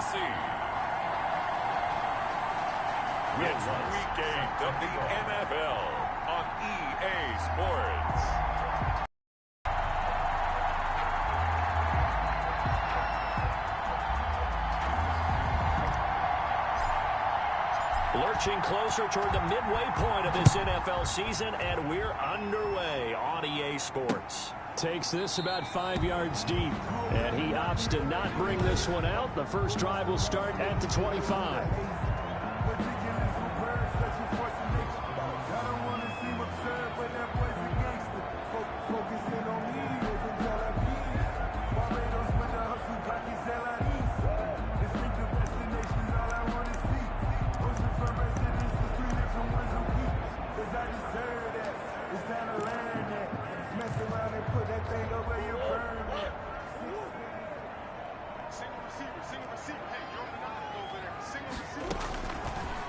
SC. It's Week 8 of the NFL on EA Sports. Lurching closer toward the midway point of this NFL season, and we're underway on EA Sports. Takes this about 5 yards deep, and he opts to not bring this one out. The first drive will start at the 25.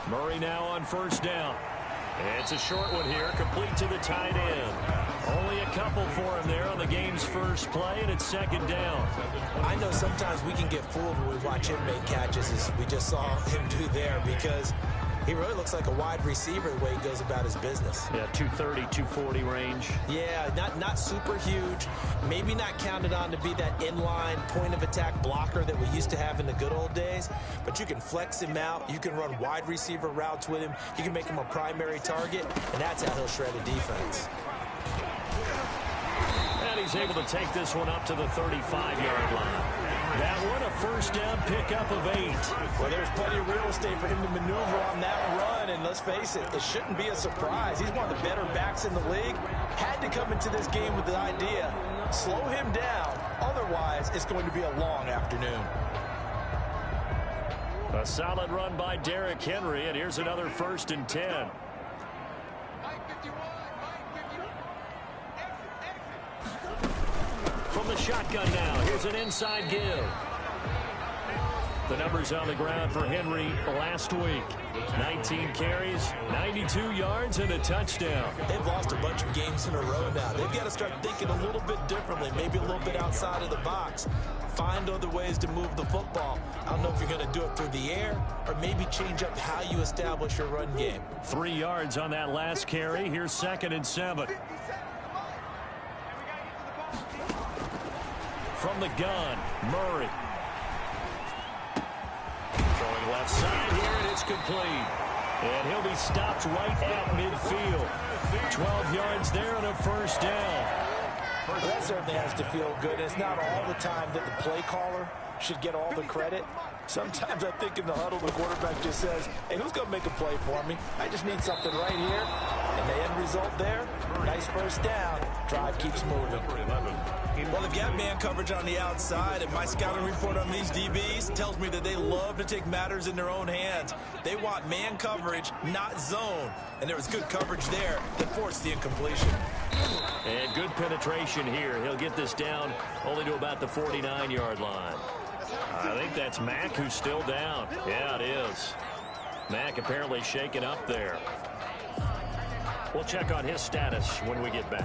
Murray now on first down. It's a short one here, complete to the tight end. Only a couple for him there on the game's first play, and it's second down. I know sometimes we can get fooled when we watch him make catches, as we just saw him do there, because he really looks like a wide receiver the way he goes about his business. Yeah, 230, 240 range. Yeah, not super huge. Maybe not counted on to be that inline point-of-attack blocker that we used to have in the good old days. But you can flex him out. You can run wide receiver routes with him. You can make him a primary target, and that's how he'll shred a defense. And he's able to take this one up to the 35-yard line. That one, a first down pickup of 8. Well, there's plenty of real estate for him to maneuver on that run, and let's face it, it shouldn't be a surprise. He's one of the better backs in the league. Had to come into this game with the idea, slow him down, otherwise it's going to be a long afternoon. A solid run by Derrick Henry, and here's another 1st and 10. From the shotgun now, here's an inside give. The numbers on the ground for Henry last week. 19 carries, 92 yards, and a touchdown. They've lost a bunch of games in a row now. They've got to start thinking a little bit differently, maybe a little bit outside of the box. Find other ways to move the football. I don't know if you're going to do it through the air or maybe change up how you establish your run game. 3 yards on that last carry. Here's 2nd and 7. From the gun, Murray. Throwing left side here, and it's complete. And he'll be stopped right at midfield. 12 yards there and a first down. Well, that certainly has to feel good. It's not all the time that the play caller should get all the credit. Sometimes I think in the huddle, the quarterback just says, hey, who's going to make a play for me? I just need something right here. And the end result there, nice first down. Drive keeps moving. Well, they've got man coverage on the outside, and my scouting report on these DBs tells me that they love to take matters in their own hands. They want man coverage, not zone. And there was good coverage there that forced the incompletion. And good penetration here. He'll get this down only to about the 49-yard line. I think that's Mack who's still down. Yeah, it is. Mack apparently shaken up there. We'll check on his status when we get back.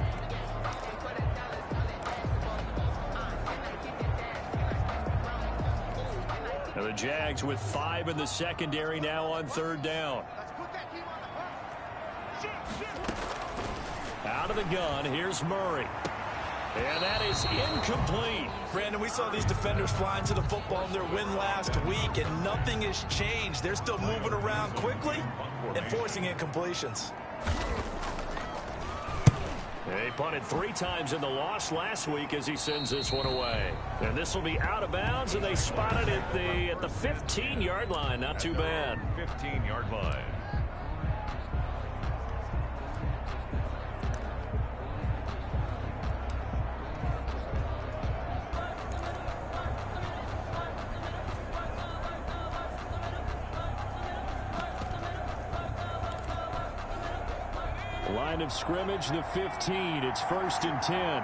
Now the Jags with 5 in the secondary now on 3rd down. Out of the gun, here's Murray. And that is incomplete. Brandon, we saw these defenders flying to the football in their win last week, and nothing has changed. They're still moving around quickly and forcing incompletions. He punted 3 times in the loss last week as he sends this one away. And this will be out of bounds, and they spotted it at the 15-yard line. Not too bad. 15-yard line. Line of scrimmage, the 15. It's 1st and 10.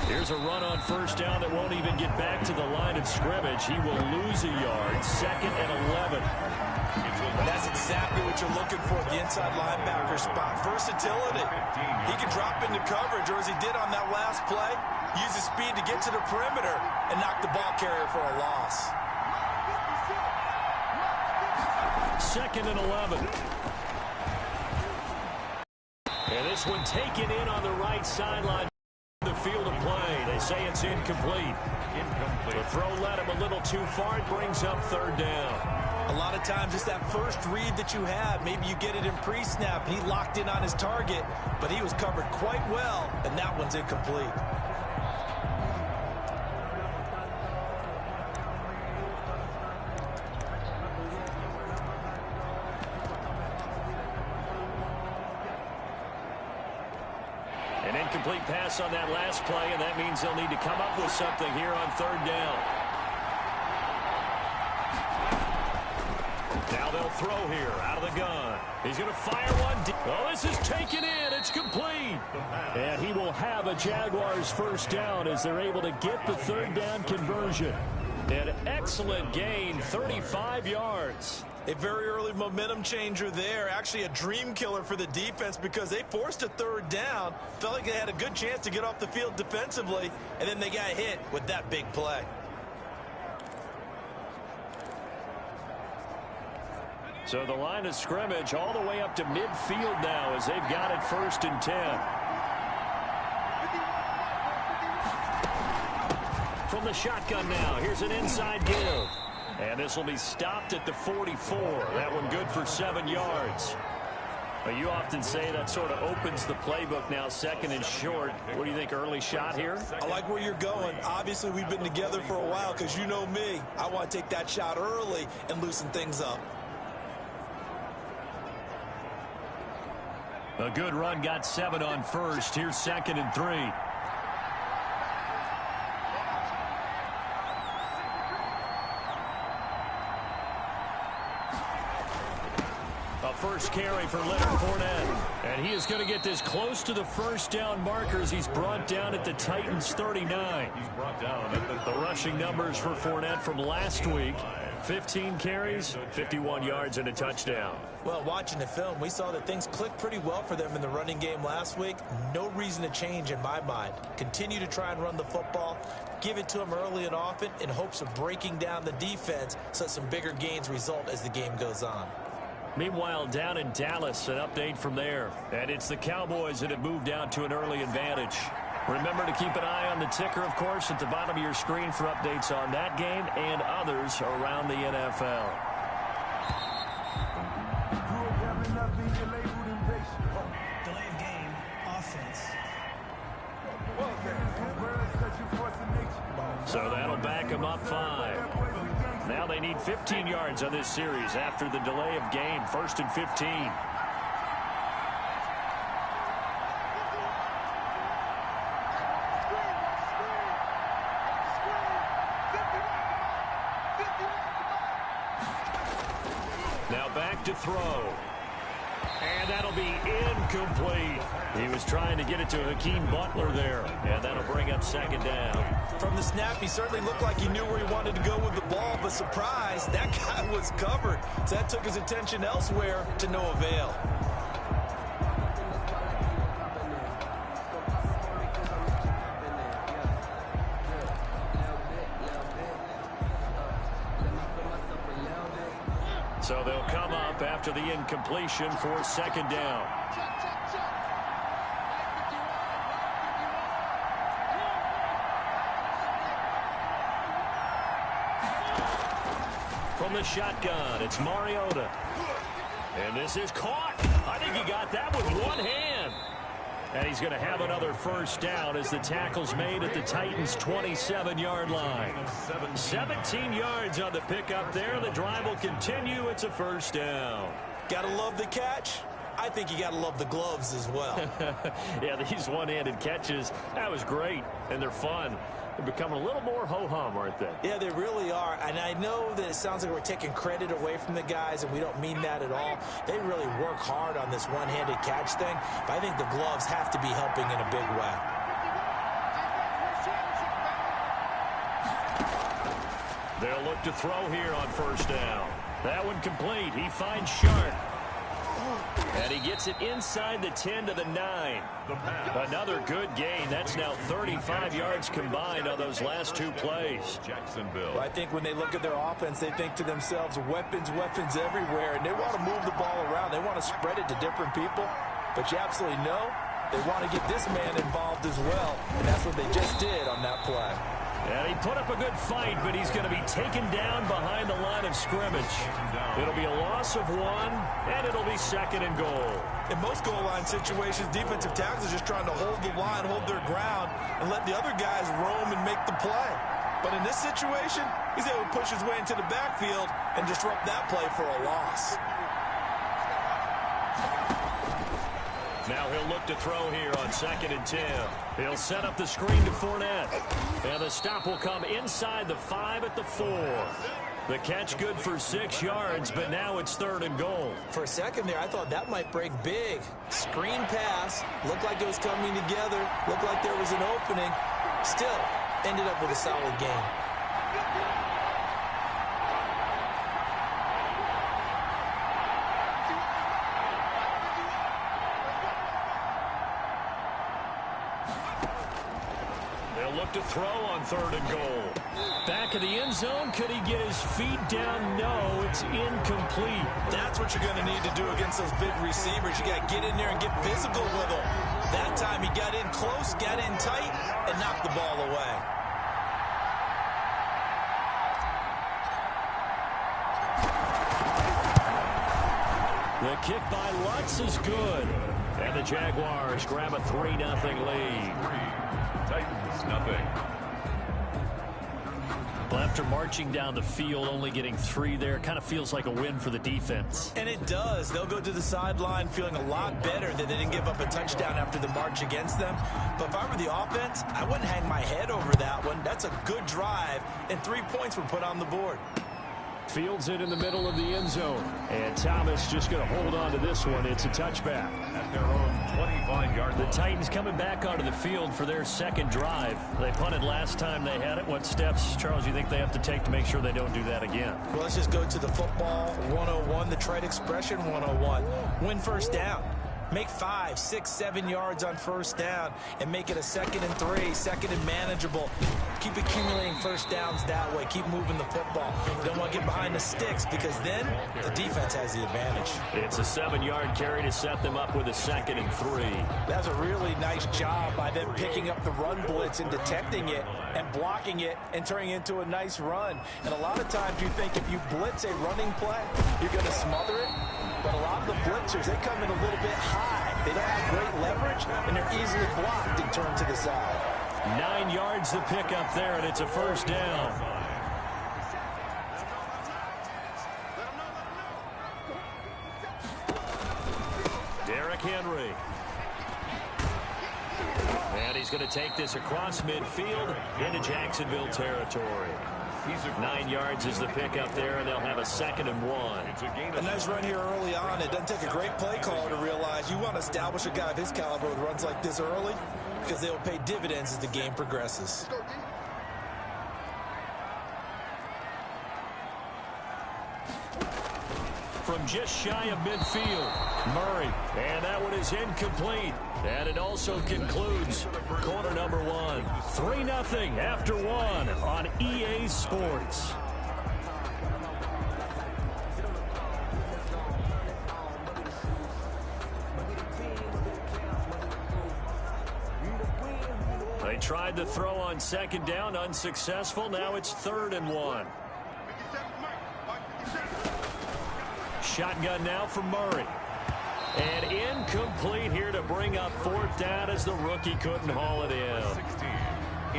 Here's a run on first down that won't even get back to the line of scrimmage. He will lose a yard. 2nd and 11. That's exactly what you're looking for at the inside linebacker spot. Versatility. He can drop into coverage, or as he did on that last play, use his speed to get to the perimeter and knock the ball carrier for a loss. 2nd and 11. And this one taken in on the right sideline. The field of play. They say it's incomplete. The throw led him a little too far. It brings up 3rd down. A lot of times it's that first read that you have. Maybe you get it in pre-snap, and he locked in on his target, but he was covered quite well, and that one's incomplete. An incomplete pass on that last play, and that means they'll need to come up with something here on 3rd down. Now they'll throw here out of the gun. He's going to fire one. Oh, this is taken in. It's complete. And he will have a Jaguars 1st down as they're able to get the 3rd down conversion. An excellent gain, 35 yards. A very early momentum changer there. Actually a dream killer for the defense because they forced a 3rd down. Felt like they had a good chance to get off the field defensively, and then they got hit with that big play. So the line of scrimmage all the way up to midfield now as they've got it 1st and 10. From the shotgun now, here's an inside give. And this will be stopped at the 44. That one good for 7 yards. But you often say that sort of opens the playbook now, 2nd and short. What do you think, early shot here? I like where you're going. Obviously, we've been together for a while because you know me. I want to take that shot early and loosen things up. A good run, got 7 on 1st. Here's 2nd and 3. A first carry for Leonard Fournette. And he is going to get this close to the 1st down markers. He's brought down at the Titans 39. He's brought down at The rushing numbers for Fournette from last week. 15 carries, 51 yards, and a touchdown. Well, watching the film, we saw that things clicked pretty well for them in the running game last week. No reason to change in my mind. Continue to try and run the football, give it to them early and often in hopes of breaking down the defense so some bigger gains result as the game goes on. Meanwhile, down in Dallas, an update from there. And it's the Cowboys that have moved out to an early advantage. Remember to keep an eye on the ticker, of course, at the bottom of your screen for updates on that game and others around the NFL. Delayed game, offense. So that'll back them up 5. Now they need 15 yards on this series after the delay of game. 1st and 15. Now back to throw. And that'll be incomplete. He was trying to get it to Hakeem Butler there. And that'll bring up 2nd down. From the snap, he certainly looked like he knew where he wanted to go with the ball, but surprise, that guy was covered. So that took his attention elsewhere to no avail. So they'll come up after the incompletion for 2nd down. From the shotgun, it's Mariota. And this is caught. I think he got that with one hand. And he's going to have another 1st down as the tackle's made at the Titans' 27-yard line. 17 yards on the pickup there. The drive will continue. It's a 1st down. Gotta love the catch. I think you gotta love the gloves as well. Yeah, these one-handed catches, that was great, and they're fun. They're becoming a little more ho-hum, aren't they? Yeah, they really are. And I know that it sounds like we're taking credit away from the guys, and we don't mean that at all. They really work hard on this one-handed catch thing, but I think the gloves have to be helping in a big way. They'll look to throw here on 1st down. That one complete. He finds Sharp. And he gets it inside the 10 to the 9. Another good gain. That's now 35 yards combined on those last two plays. Jacksonville. Well, I think when they look at their offense, they think to themselves, weapons, weapons everywhere. And they want to move the ball around. They want to spread it to different people. But you absolutely know they want to get this man involved as well. And that's what they just did on that play. And he put up a good fight, but he's going to be taken down behind the line of scrimmage. It'll be a loss of 1, and it'll be 2nd and goal. In most goal line situations, defensive tackles are just trying to hold the line, hold their ground, and let the other guys roam and make the play. But in this situation, he's able to push his way into the backfield and disrupt that play for a loss. Now he'll look to throw here on 2nd and 10. He'll set up the screen to Fournette. And the stop will come inside the 5 at the 4. The catch good for 6 yards, but now it's 3rd and goal. For a second there, I thought that might break big. Screen pass. Looked like it was coming together. Looked like there was an opening. Still, ended up with a solid game. To throw on 3rd and goal. Back of the end zone. Could he get his feet down? No, it's incomplete. That's what you're going to need to do against those big receivers. You got to get in there and get physical with them. That time he got in close, got in tight, and knocked the ball away. The kick by Lutz is good. And the Jaguars grab a 3-0 lead. Titans, nothing. Well, after marching down the field, only getting 3 there, kind of feels like a win for the defense. And it does. They'll go to the sideline feeling a lot better that they didn't give up a touchdown after the march against them. But if I were the offense, I wouldn't hang my head over that one. That's a good drive, and 3 points were put on the board. Fields it in the middle of the end zone. And Thomas just going to hold on to this one. It's a touchback. At their own 25-yard line. The Titans coming back onto the field for their 2nd drive. They punted last time they had it. What steps, Charles, you think they have to take to make sure they don't do that again? Well, let's just go to the football 101, the trade expression 101. Win first down. Make 5, 6, 7 yards on first down and make it a 2nd and 3, 2nd and manageable. Keep accumulating first downs that way. Keep moving the football. Don't want to get behind the sticks because then the defense has the advantage. It's a 7-yard carry to set them up with a 2nd and 3. That's a really nice job by them picking up the run blitz and detecting it and blocking it and turning it into a nice run. And a lot of times you think if you blitz a running play, you're going to smother it. But a lot of the blitzers, they come in a little bit high. They don't have great leverage, and they're easily blocked and turned to the side. 9 yards to pick up there, and it's a first down. Derrick Henry. And he's going to take this across midfield into Jacksonville territory. 9 yards is the pickup there, and they'll have a 2nd and 1. A nice run here early on. It doesn't take a great play caller to realize you want to establish a guy of his caliber with runs like this early because they will pay dividends as the game progresses. From just shy of midfield, Murray. And that one is incomplete. And it also concludes quarter number 1. 3-0 after 1 on EA Sports. They tried to throw on 2nd down, unsuccessful. Now it's 3rd and 1. Shotgun now for Murray. And incomplete here to bring up 4th down as the rookie couldn't haul it in.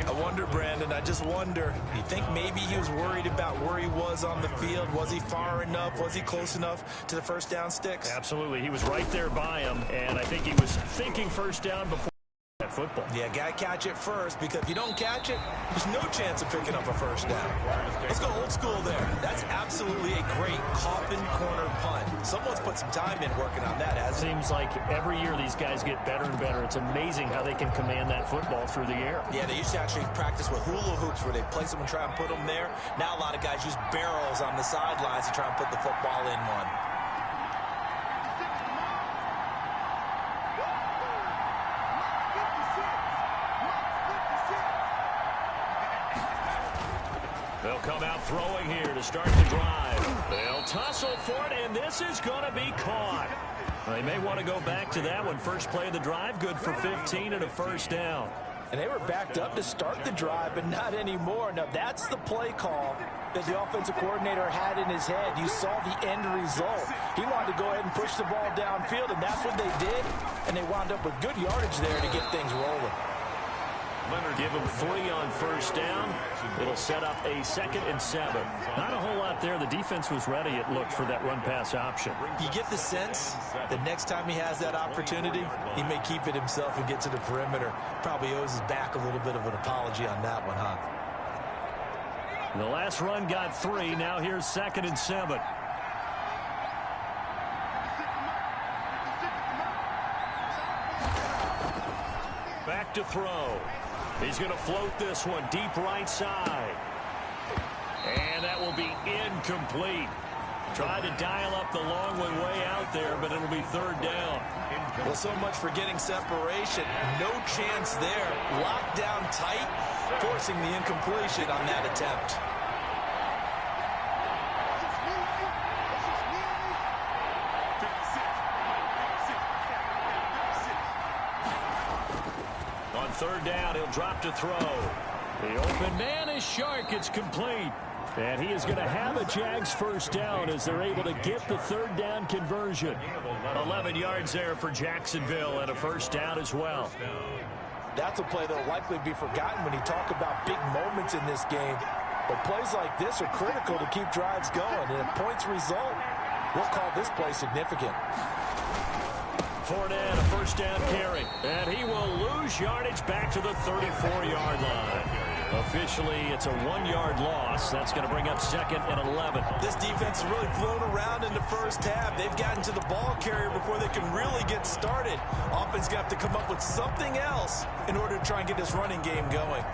I wonder, Brandon, I just wonder. You think maybe he was worried about where he was on the field? Was he far enough? Was he close enough to the first down sticks? Absolutely. He was right there by him, and I think he was thinking first down before. that football. Yeah, got to catch it first, because if you don't catch it, there's no chance of picking up a first down. Let's go old school there. That's absolutely a great coffin corner punt. Someone's put some time in working on that, hasn't it? Seems like every year these guys get better and better. It's amazing how they can command that football through the air. Yeah, they used to actually practice with hula hoops where they place them and try and put them there. Now a lot of guys use barrels on the sidelines to try and put the football in one. They'll come out throwing here to start the drive. They'll tussle for it, and this is going to be caught. They may want to go back to that one. First play of the drive, good for 15 and a first down. And they were backed up to start the drive, but not anymore. Now, that's the play call that the offensive coordinator had in his head. You saw the end result. He wanted to go ahead and push the ball downfield, and that's what they did. And they wound up with good yardage there to get things rolling. Give him 3 on first down. It'll set up a 2nd and 7. Not a whole lot there. The defense was ready, it looked, for that run-pass option. You get the sense that next time he has that opportunity, he may keep it himself and get to the perimeter. Probably owes his back a little bit of an apology on that one, huh? The last run got 3. Now here's 2nd and 7. Back to throw. He's going to float this one deep right side. And that will be incomplete. Tried to dial up the long one way out there, but it'll be 3rd down. Well, so much for getting separation. No chance there. Locked down tight, forcing the incompletion on that attempt. On 3rd down, he'll drop to throw. The open man is Shark. It's complete. And he is going to have a Jags first down as they're able to get the 3rd down conversion. 11 yards there for Jacksonville and a first down as well. That's a play that will likely be forgotten when you talk about big moments in this game. But plays like this are critical to keep drives going. And if points result, we'll call this play significant. Fournette, a first down carry. And he will lose yardage back to the 34-yard line. Officially, it's a 1-yard loss. That's going to bring up 2nd and 11. This defense has really flown around in the first half. They've gotten to the ball carrier before they can really get started. Offense got to come up with something else in order to try and get this running game going.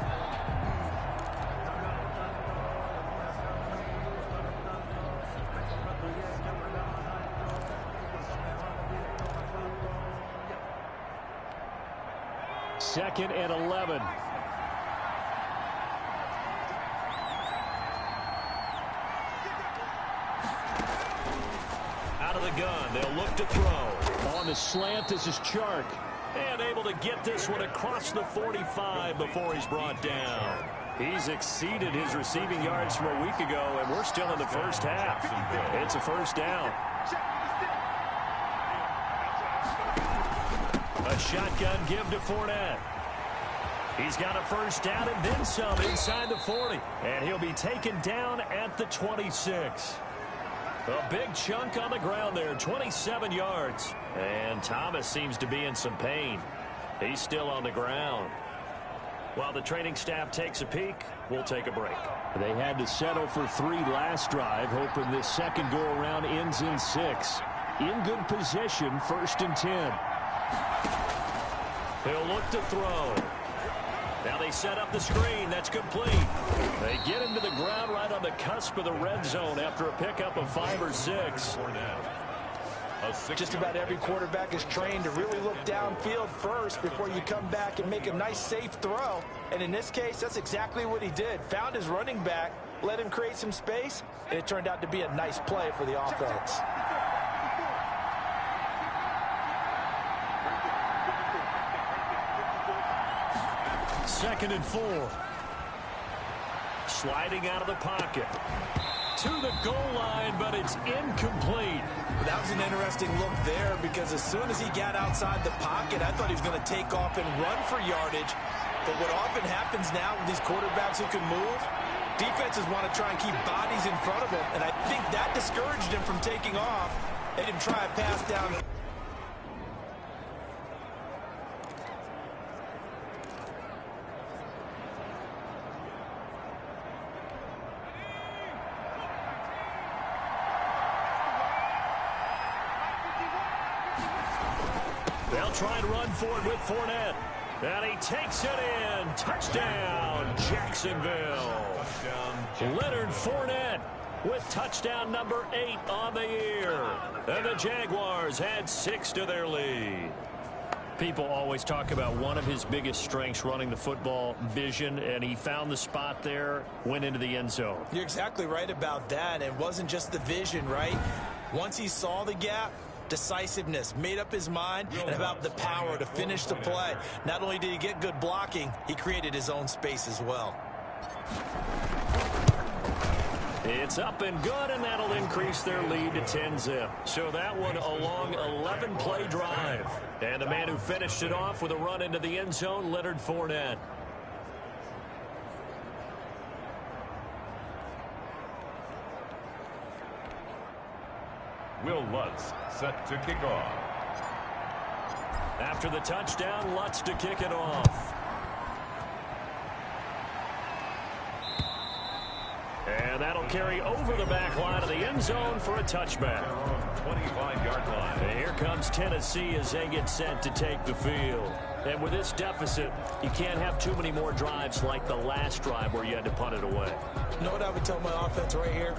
Second and 11. Out of the gun, they'll look to throw. On the slant, this is Chark. And able to get this one across the 45 before he's brought down. He's exceeded his receiving yards from a week ago, and we're still in the first half. It's a first down. A shotgun give to Fournette. He's got a first down and then some inside the 40. And he'll be taken down at the 26. A big chunk on the ground there, 27 yards. And Thomas seems to be in some pain. He's still on the ground. While the training staff takes a peek, we'll take a break. They had to settle for 3 last drive, hoping this second go-around ends in 6. In good position, 1st and 10. He'll look to throw. Now they set up the screen. That's complete. They get him to the ground right on the cusp of the red zone after a pickup of 5 or 6. Just about every quarterback is trained to really look downfield first before you come back and make a nice, safe throw. And in this case, that's exactly what he did. Found his running back, let him create some space, and it turned out to be a nice play for the offense. Second and 4. Sliding out of the pocket. To the goal line, but it's incomplete. That was an interesting look there because as soon as he got outside the pocket, I thought he was going to take off and run for yardage. But what often happens now with these quarterbacks who can move, defenses want to try and keep bodies in front of them. And I think that discouraged him from taking off. They didn't try a pass down. They'll try and run for it with Fournette. And he takes it in. Touchdown, Jacksonville. Leonard Fournette with touchdown number 8 on the year. And the Jaguars add 6 to their lead. People always talk about one of his biggest strengths running the football, vision, and he found the spot there, went into the end zone. You're exactly right about that. It wasn't just the vision, right? Once he saw the gap, decisiveness, made up his mind, and about the power to finish the play. Not only did he get good blocking, he created his own space as well. It's up and good, and that'll increase their lead to 10-zip. So that one a long 11-play drive. And the man who finished it off with a run into the end zone, Leonard Fournette. Will Lutz set to kick off. After the touchdown, Lutz to kick it off. And that'll carry over the back line of the end zone for a touchback. 25-yard line. And here comes Tennessee as they get set to take the field. And with this deficit, you can't have too many more drives like the last drive where you had to punt it away. You know what I would tell my offense right here?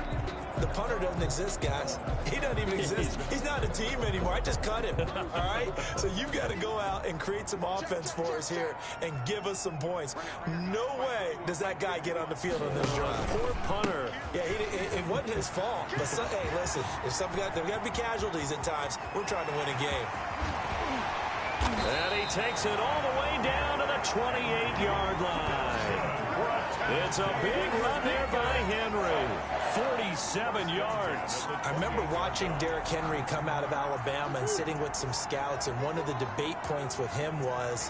The punter doesn't exist, guys. He doesn't even exist. He's not a team anymore. I just cut him, all right? So you've got to go out and create some offense for us here and give us some points. No way does that guy get on the field on this drive. Poor punter. Yeah, it wasn't his fault. But, hey, listen, there got to be casualties at times. We're trying to win a game. And he takes it all the way down to the 28-yard line. It's a big run there by Henry. 47 yards. I remember watching Derrick Henry come out of Alabama and sitting with some scouts, and one of the debate points with him was,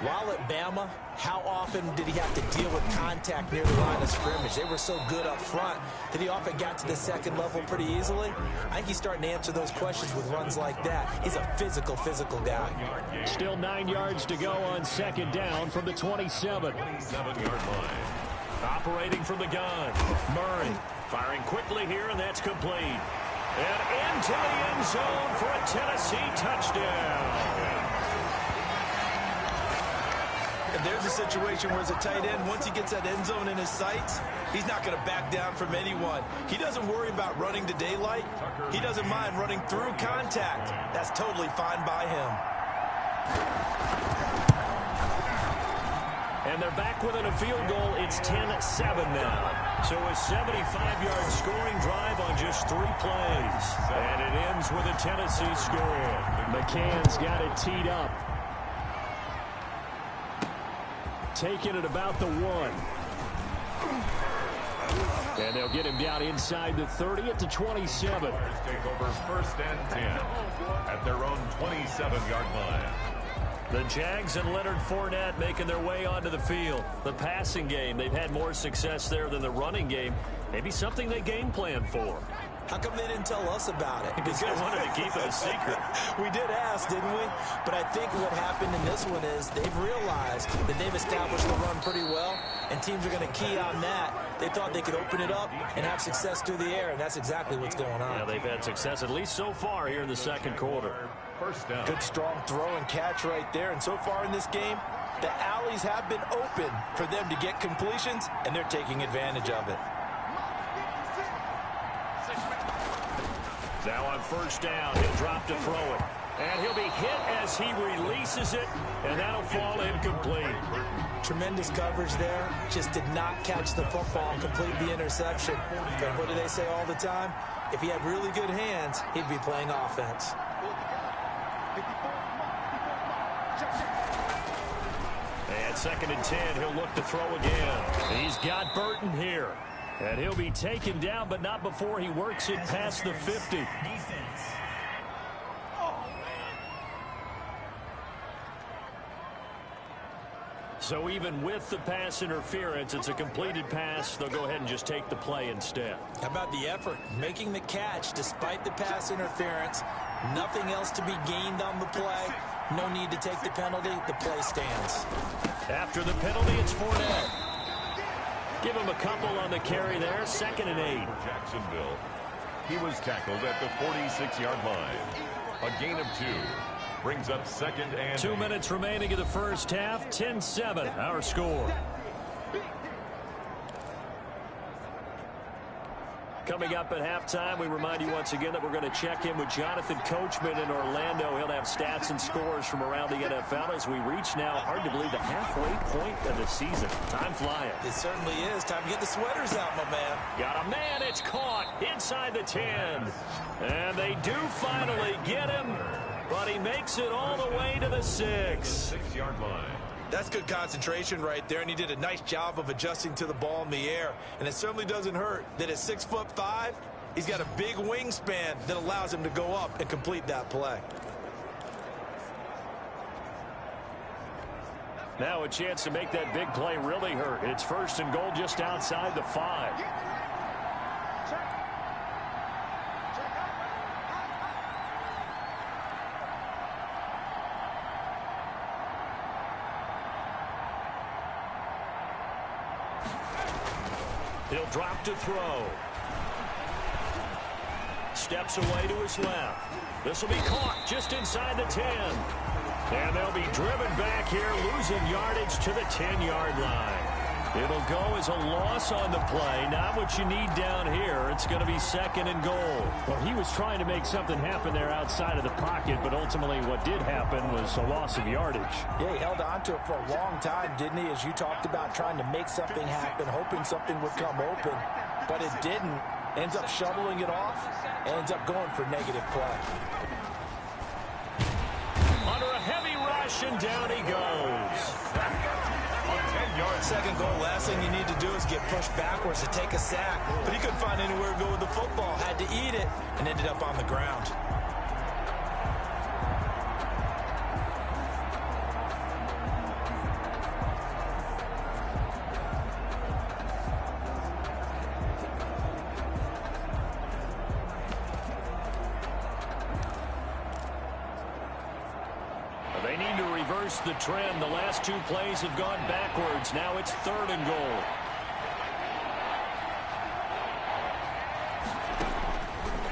while at Bama, how often did he have to deal with contact near the line of scrimmage? They were so good up front that he often got to the second level pretty easily. I think he's starting to answer those questions with runs like that. He's a physical guy. Still 9 yards to go on second down from the 27. 27-yard line. Operating from the gun. Murray firing quickly here, and that's complete. And into the end zone for a Tennessee touchdown. And there's a situation where as a tight end, once he gets that end zone in his sights, he's not going to back down from anyone. He doesn't worry about running to daylight. He doesn't mind running through contact. That's totally fine by him. And they're back within a field goal. It's 10-7 now. So a 75-yard scoring drive on just 3 plays. And it ends with a Tennessee score. McCann's got it teed up. Taking it about the 1. And they'll get him down inside the 30 at the 27. Take over 1st and 10 at their own 27-yard line. The Jags and Leonard Fournette making their way onto the field. The passing game, they've had more success there than the running game. Maybe something they game plan for. How come they didn't tell us about it? Because they wanted to keep it a secret. We did ask, didn't we? But I think what happened in this one is they've realized that they've established the run pretty well, and teams are going to key on that. They thought they could open it up and have success through the air, and that's exactly what's going on. Yeah, they've had success, at least so far here in the second quarter. 1st down. Good strong throw and catch right there. And so far in this game, the alleys have been open for them to get completions, and they're taking advantage of it. Now on 1st down, he'll drop to throw it. And he'll be hit as he releases it, and that'll fall incomplete. Tremendous coverage there. Just did not catch the football and complete the interception. But what do they say all the time? If he had really good hands, he'd be playing offense. And 2nd and 10, he'll look to throw again. He's got Burton here. And he'll be taken down, but not before he works it past the 50. Defense. So even with the pass interference, it's a completed pass. They'll go ahead and just take the play instead. How about the effort? Making the catch despite the pass interference. Nothing else to be gained on the play. No need to take the penalty. The play stands. After the penalty, it's Fournette. Give him a couple on the carry there. 2nd and 8. Jacksonville. He was tackled at the 46-yard line. A gain of 2. Brings up 2nd and 2 minutes remaining in the first half. 10-7 our score. Coming up at halftime, we remind you once again that we're going to check in with Jonathan Coachman in Orlando. He'll have stats and scores from around the NFL as we reach now, hard to believe, the halfway point of the season. Time flying. It certainly is. Time to get the sweaters out, my man. Got a man. It's caught inside the 10. And they do finally get him, but he makes it all the way to the 6. 6-yard line. That's good concentration right there, and he did a nice job of adjusting to the ball in the air. And it certainly doesn't hurt that at 6'5", he's got a big wingspan that allows him to go up and complete that play. Now a chance to make that big play really hurt. It's 1st and goal just outside the 5. He'll drop to throw. Steps away to his left. This will be caught just inside the 10. And they'll be driven back here, losing yardage to the 10-yard line. It'll go as a loss on the play. Not what you need down here. It's going to be 2nd and goal. Well, he was trying to make something happen there outside of the pocket, but ultimately what did happen was a loss of yardage. Yeah, he held on to it for a long time, didn't he? As you talked about, trying to make something happen, hoping something would come open, but it didn't. Ends up shoveling it off, ends up going for negative play. Under a heavy rush, and down he goes. 2nd goal, last thing you need to do is get pushed backwards to take a sack. But he couldn't find anywhere to go with the football, had to eat it, and ended up on the ground. They need to reverse the trend. The last 2 plays have gone backwards. Now it's 3rd and goal.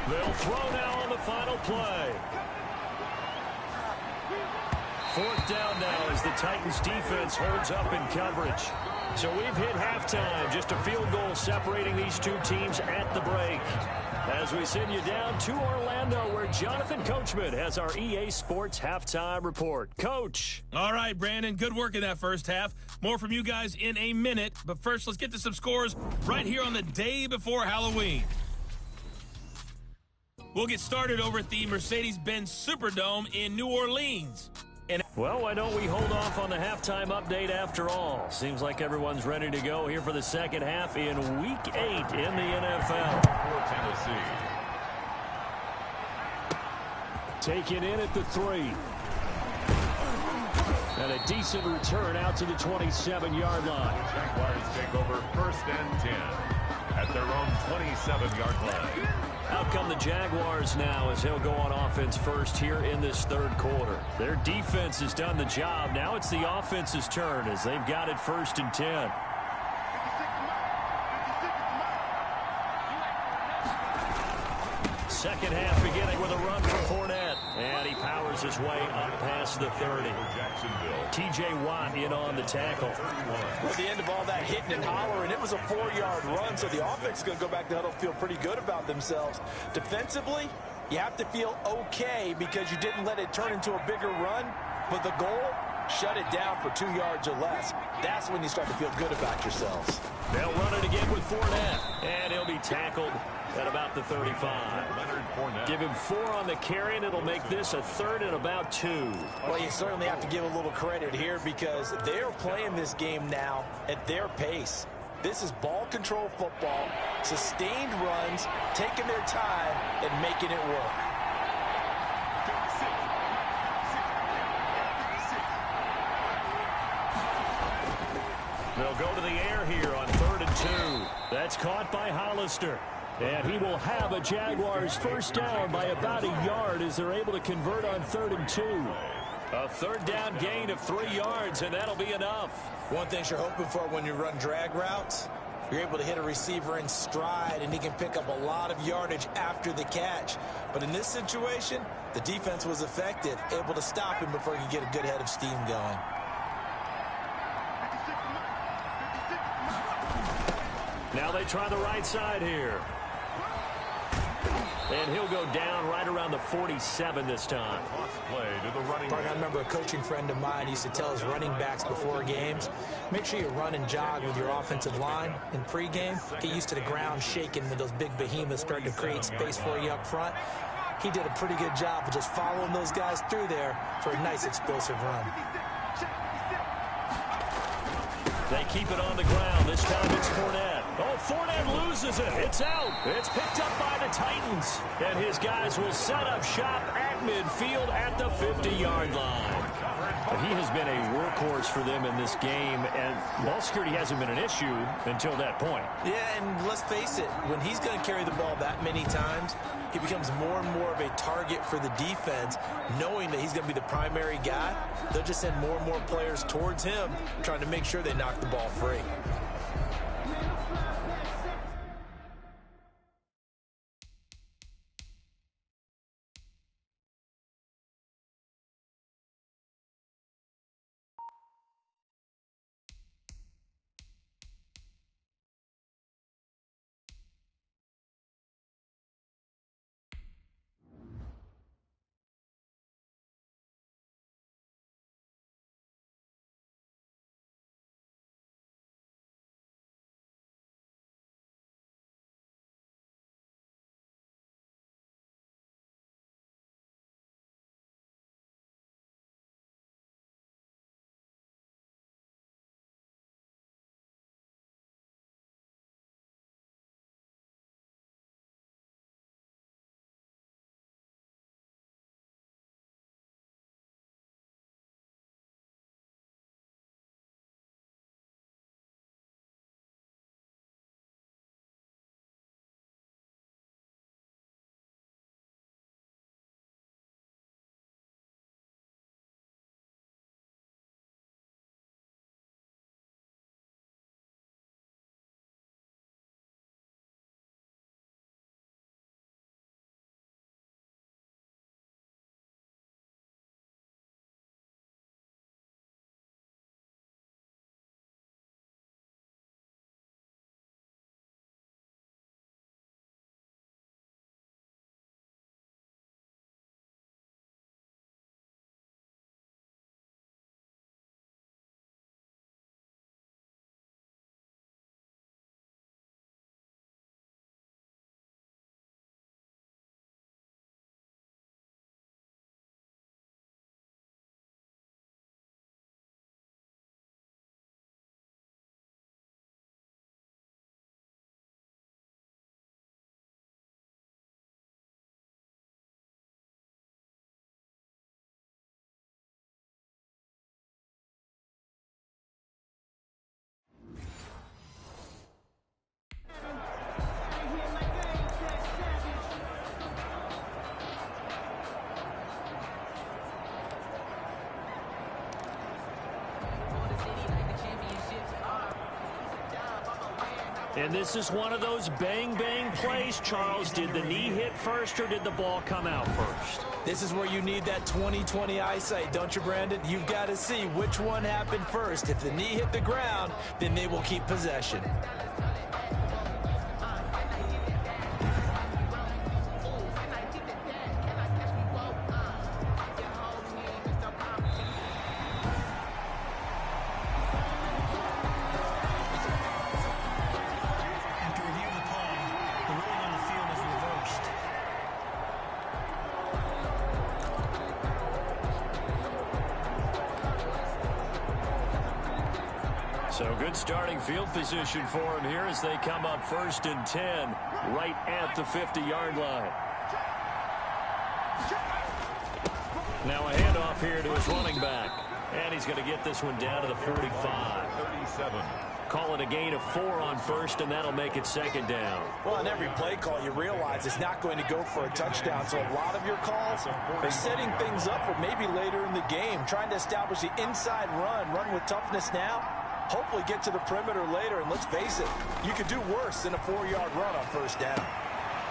They'll throw now on the final play. 4th down now as the Titans defense holds up in coverage. So we've hit halftime. Just a field goal separating these two teams at the break. As we send you down to Orlando, where Jonathan Coachman has our EA Sports halftime report. Coach. All right, Brandon, good work in that first half. More from you guys in a minute. But first, let's get to some scores right here on the day before Halloween. We'll get started over at the Mercedes-Benz Superdome in New Orleans. Well, why don't we hold off on the halftime update after all? Seems like everyone's ready to go here for the second half in Week 8 in the NFL. For Tennessee. Taken in at the 3. And a decent return out to the 27-yard line. Jaguars take over 1st and 10 at their own 27-yard line. Out come the Jaguars now as he'll go on offense first here in this 3rd quarter. Their defense has done the job. Now it's the offense's turn as they've got it 1st and 10. Second half beginning with a run for Fournette. And he powers his way up past the 30. T.J. Watt in on the tackle. Well, at the end of all that hitting and hollering, it was a 4-yard run, so the offense is going to go back to huddle, feel pretty good about themselves. Defensively, you have to feel okay because you didn't let it turn into a bigger run, but the goal, shut it down for 2 yards or less. That's when you start to feel good about yourselves. They'll run it again with Fournette, and he'll be tackled at about the 35. Give him 4 on the carry, and it'll make this a 3rd and about 2. Well, you certainly have to give a little credit here because they're playing this game now at their pace. This is ball control football, sustained runs, taking their time and making it work. They'll go to the air here on 3rd and 2. That's caught by Hollister. And he will have a Jaguars first down by about a yard as they're able to convert on 3rd and 2. A 3rd down gain of 3 yards, and that'll be enough. One thing you're hoping for when you run drag routes, You're able to hit a receiver in stride, and he can pick up a lot of yardage after the catch. But in this situation, the defense was effective, able to stop him before he could get a good head of steam going. Now they try the right side here. And he'll go down right around the 47 this time. Play to the running I remember a coaching friend of mine used to tell his running backs before games, make sure you run and jog with your offensive line in pregame. Get used to the ground shaking when those big behemoths start to create space for you up front. He did a pretty good job of just following those guys through there for a nice explosive run. They keep it on the ground. This time it's Fournette. Oh, Fournette loses it. It's out. It's picked up by the Titans. And his guys will set up shop at midfield at the 50-yard line. He has been a workhorse for them in this game, and ball security hasn't been an issue until that point. Yeah, and let's face it, when he's going to carry the ball that many times, he becomes more and more of a target for the defense, knowing that he's going to be the primary guy. They'll just send more and more players towards him, trying to make sure they knock the ball free. And this is one of those bang-bang plays, Charles. Did the knee hit first or did the ball come out first? This is where you need that 20/20 eyesight, don't you, Brandon? You've got to see which one happened first. If the knee hit the ground, then they will keep possession. So good starting field position for him here as they come up 1st and 10 right at the 50-yard line. Now a handoff here to his running back. And he's going to get this one down to the 45. 37. Call it a gain of 4 on 1st, and that'll make it 2nd down. Well, on every play call, you realize it's not going to go for a touchdown. So a lot of your calls are setting things up for maybe later in the game, trying to establish the inside run with toughness now. hopefully get to the perimeter later. And let's face it, you could do worse than a 4-yard run on first down.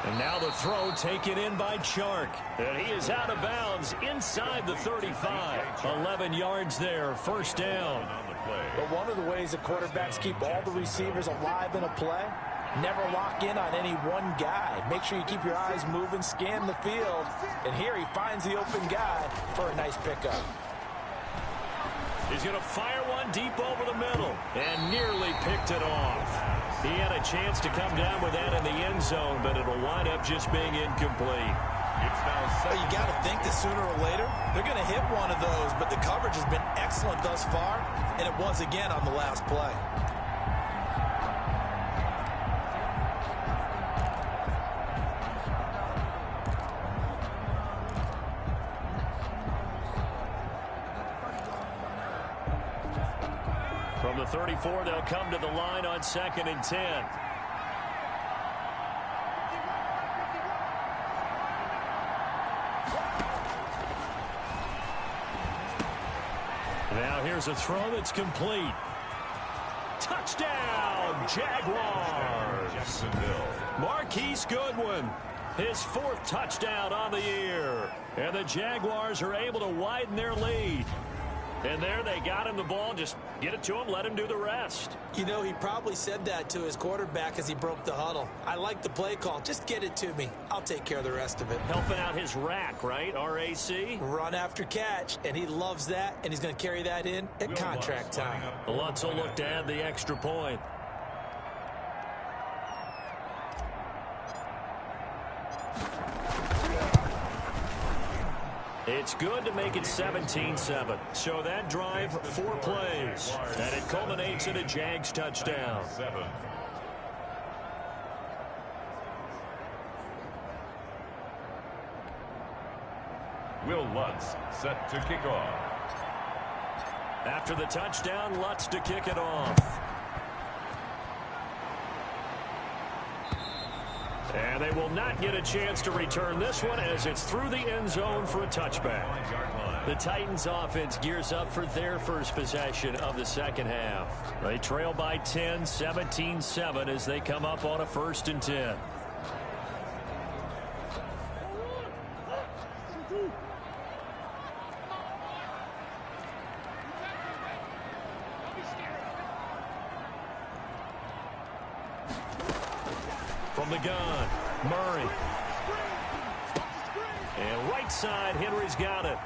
And now the throw taken in by Chark. And he is out of bounds inside the 35. 11 yards there, first down. But one of the ways that quarterbacks keep all the receivers alive in a play, never lock in on any one guy. Make sure you keep your eyes moving, scan the field. And here he finds the open guy for a nice pickup. He's going to fire one deep over the middle and nearly picked it off. He had a chance to come down with that in the end zone, but it'll wind up just being incomplete. Well, you got to think that sooner or later they're going to hit one of those, but the coverage has been excellent thus far, and it was again on the last play. From the 34, they'll come to the line on 2nd and 10. Now here's a throw that's complete. Touchdown, Jaguars. Marquise Goodwin, his 4th touchdown on the year. And the Jaguars are able to widen their lead. And there they got him the ball. Just get it to him, let him do the rest. You know, he probably said that to his quarterback as he broke the huddle. I like the play call. Just get it to me. I'll take care of the rest of it. Helping out his rack, right? RAC? Run after catch, and he loves that, and he's going to carry that in at contract time. Lutz will look to add the extra point. It's good to make it 17-7. So that drive, 4 plays. And it culminates in a Jags touchdown. Will Lutz set to kick off. After the touchdown, Lutz to kick it off. And they will not get a chance to return this one as it's through the end zone for a touchback. The Titans offense gears up for their first possession of the second half. They trail by 10, 17-7 as they come up on a 1st and 10. From the gun, Murray. And right side, Henry's got it.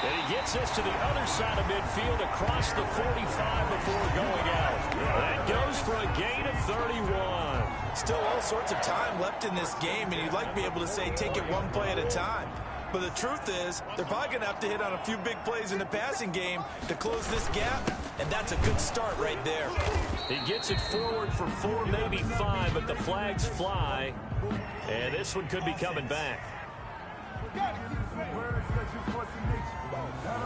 And he gets this to the other side of midfield across the 45 before going out. That goes for a gain of 31. Still all sorts of time left in this game, and you'd like to be able to say take it one play at a time. But the truth is, they're probably going to have to hit on a few big plays in the passing game to close this gap, and that's a good start right there. He gets it forward for 4, maybe 5, but the flags fly, and this one could be coming back.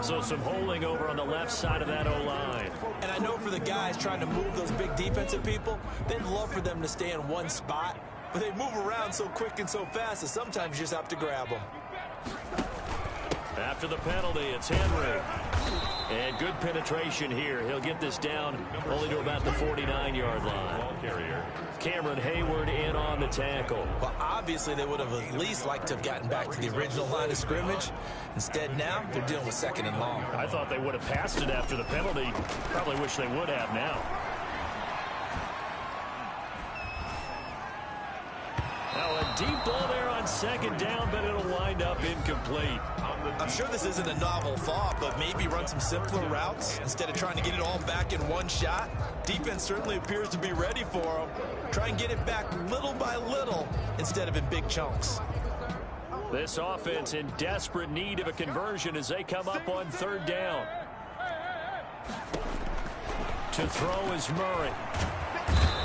So some holding over on the left side of that O-line. And I know for the guys trying to move those big defensive people, they'd love for them to stay in one spot, but they move around so quick and so fast that sometimes you just have to grab them. After the penalty, it's Henry. And good penetration here. He'll get this down only to about the 49-yard line. Cameron Hayward in on the tackle. Well, obviously they would have at least liked to have gotten back to the original line of scrimmage. Instead now, they're dealing with 2nd and long. I thought they would have passed it after the penalty. Probably wish they would have now. Now a deep ball there on 2nd down, but it'll wind up incomplete. I'm sure this isn't a novel thought, but maybe run some simpler routes instead of trying to get it all back in one shot. Defense certainly appears to be ready for them. Try and get it back little by little instead of in big chunks. This offense in desperate need of a conversion as they come up on 3rd down. To throw is Murray.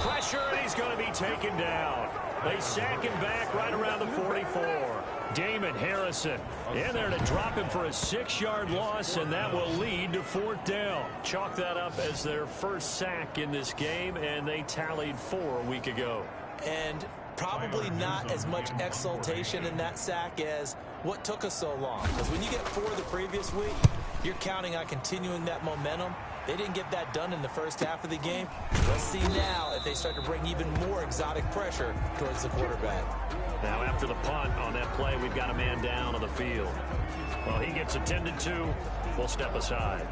Pressure, and he's going to be taken down. They sack him back right around the 44. Damon Harrison in there to drop him for a 6-yard loss, and that will lead to 4th down. Chalk that up as their first sack in this game, and they tallied 4 a week ago. And probably not as much exultation in that sack as what took us so long. Because when you get 4 the previous week, you're counting on continuing that momentum They didn't get that done in the first half of the game. Let's see now if they start to bring even more exotic pressure towards the quarterback. Now after the punt on that play, we've got a man down on the field. Well, he gets attended to. We'll step aside.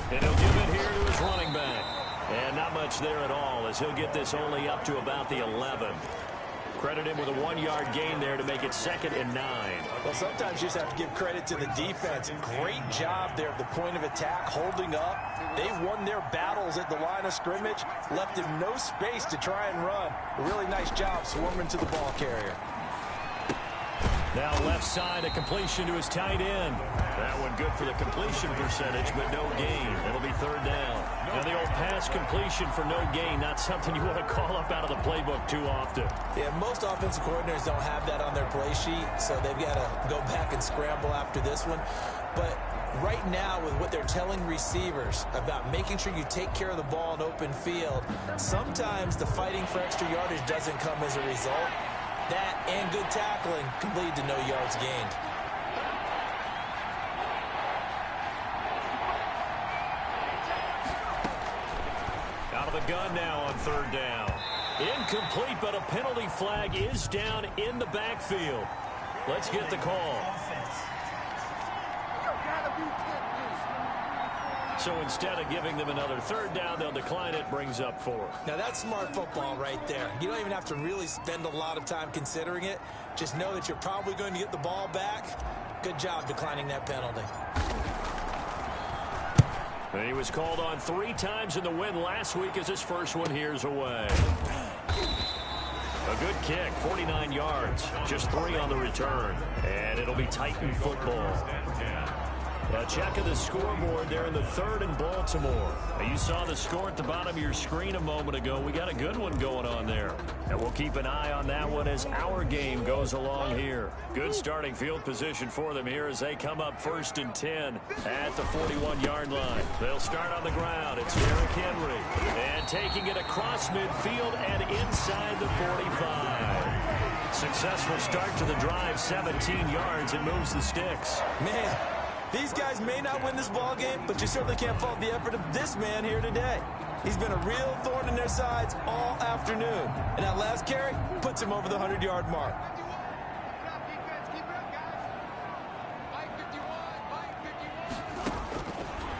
And he'll give it here to his running back. And not much there at all, as he'll get this only up to about the 11. Credit him with a 1-yard gain there to make it 2nd and 9. Well, sometimes you just have to give credit to the defense. Great job there at the point of attack, holding up. They won their battles at the line of scrimmage, left him no space to try and run. A really nice job swarming to the ball carrier. Now left side, a completion to his tight end. That one good for the completion percentage, but no gain. It'll be 3rd down. Now the old pass completion for no gain, not something you want to call up out of the playbook too often. Yeah, most offensive coordinators don't have that on their play sheet, so they've got to go back and scramble after this one. But right now, with what they're telling receivers about making sure you take care of the ball in open field, sometimes the fighting for extra yardage doesn't come as a result. That and good tackling can lead to no yards gained. Out of the gun now on 3rd down. Incomplete, but a penalty flag is down in the backfield. Let's get the call. So instead of giving them another 3rd down, they'll decline it, brings up 4. Now that's smart football right there. You don't even have to really spend a lot of time considering it. Just know that you're probably going to get the ball back. Good job declining that penalty. And he was called on 3 times in the win last week as his first one here's away. A good kick, 49 yards, just 3 on the return. And it'll be Titan football. A check of the scoreboard there in the 3rd in Baltimore. Now, you saw the score at the bottom of your screen a moment ago. We got a good one going on there. And we'll keep an eye on that one as our game goes along here. Good starting field position for them here as they come up 1st and 10 at the 41-yard line. They'll start on the ground. It's Derrick Henry. And taking it across midfield and inside the 45. Successful start to the drive, 17 yards, and moves the sticks. Man, these guys may not win this ball game, but you certainly can't fault the effort of this man here today. He's been a real thorn in their sides all afternoon. And that last carry puts him over the 100-yard mark.